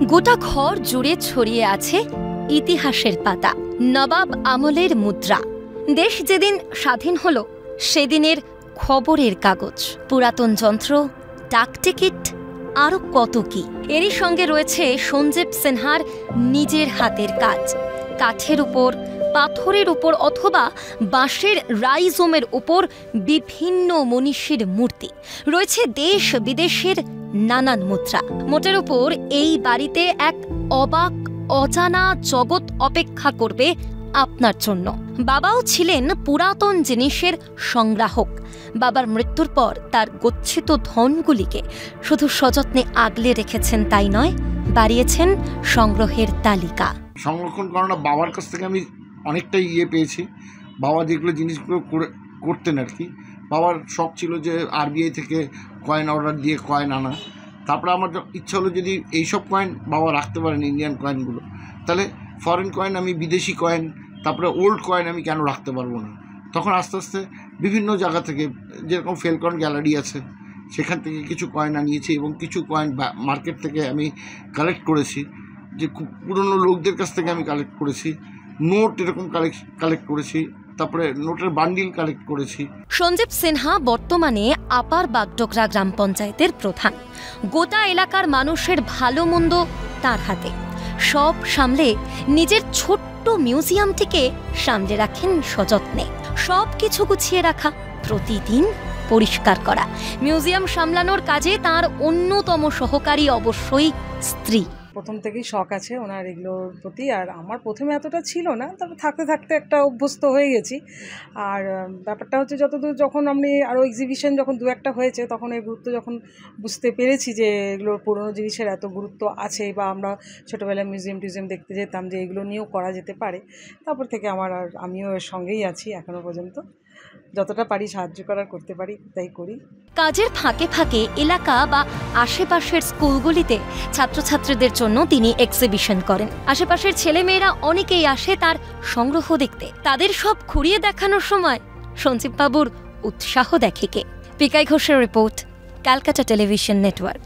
গোটা ঘর জুড়ে ছড়িয়ে আছে ইতিহাসের পাতা, নবাব আমলের মুদ্রা, দেশ যেদিন স্বাধীন হলো সেদিনের খবরের কাগজ, পুরাতন যন্ত্র, ডাকটিকিট, আরও কত কি। এরই সঙ্গে রয়েছে সঞ্জীব সিনহার নিজের হাতের কাজ, কাঠের উপর, পাথরের উপর অথবা বাঁশের রাইজোমের উপর বিভিন্ন মনীষীর মূর্তি, রয়েছে দেশ বিদেশের নানান মুদ্রা। মোটের উপর এই বাড়িতে এক অবাক অজানা জগৎ অপেক্ষা করবে আপনার জন্য। বাবাও ছিলেন পুরাতন জিনিসের সংগ্রাহক। বাবার মৃত্যুর পর তার গচ্ছিত ধনগুলিকে শুধু সযত্নে আগলে রেখেছেন তাই নয়, বাড়িয়েছেন সংগ্রহের তালিকা। সংরক্ষণ করানো বাবার কাছ থেকে আমি অনেকটাই পেয়েছি। বাবা যেগুলো জিনিসগুলো করতেন আর কি, বাবার শখ ছিল যে আরবিআই থেকে কয়েন অর্ডার দিয়ে কয়েন আনা। তারপরে আমার ইচ্ছা হলো যদি এইসব কয়েন বাবা রাখতে পারেন ইন্ডিয়ান কয়েনগুলো, তাহলে ফরেন কয়েন, আমি বিদেশি কয়েন, তারপরে ওল্ড কয়েন আমি কেন রাখতে পারবো না। তখন আস্তে আস্তে বিভিন্ন জায়গা থেকে, যেরকম ফেলকন গ্যালারি আছে সেখান থেকে কিছু কয়েন আনিয়েছি এবং কিছু কয়েন মার্কেট থেকে আমি কালেক্ট করেছি, যে খুব পুরনো লোকদের কাছ থেকে আমি কালেক্ট করেছি। নোট এরকম কালেক্ট করেছি, তারপরে নোটের বান্ডিল কালেক্ট করেছি। সঞ্জীব সিনহা বর্তমানে আপার বাগডোগরা গ্রাম পঞ্চায়েতের প্রধান। গোটা এলাকার মানুষের ভালো মন্দ তার হাতে, সব সামলে নিজের ছোট্ট মিউজিয়ামটিকে সামলে রাখেন সযত্নে। সব কিছু গুছিয়ে রাখা, প্রতিদিন পরিষ্কার করা। মিউজিয়াম সামলানোর কাজে তার অন্যতম সহকারী অবশ্যই স্ত্রী। প্রথম থেকেই শখ আছে ওনার এগুলোর প্রতি, আর আমার প্রথমে এতটা ছিল না, তবে থাকতে থাকতে একটা অভ্যস্ত হয়ে গেছি। আর ব্যাপারটা হচ্ছে যতদূর যখন আমি আরও এক্সিবিশন যখন দু একটা হয়েছে, তখন এই গুরুত্ব যখন বুঝতে পেরেছি যে এগুলোর পুরনো জিনিসের এত গুরুত্ব আছে, বা আমরা ছোটোবেলায় মিউজিয়াম দেখতে যেতাম যে এগুলো নিয়েও করা যেতে পারে, তারপর থেকে আমিও এর সঙ্গেই আছি এখনও পর্যন্ত। যতটা পারি সাহায্য করতে পারি তাই করি। কাজের ফাঁকে ফাঁকে এলাকা বা আশেপাশের স্কুলগুলিতে ছাত্রছাত্রীদের জন্য তিনি এক্সিবিশন করেন। আশেপাশের ছেলেমেয়েরা অনেকেই আসে তার সংগ্রহ দেখতে। তাদের সব ঘুরিয়ে দেখানোর সময় সঞ্জীব বাবুর উৎসাহ দেখে কে? পিকাই ঘোষের রিপোর্ট, ক্যালকাটা টেলিভিশন নেটওয়ার্ক।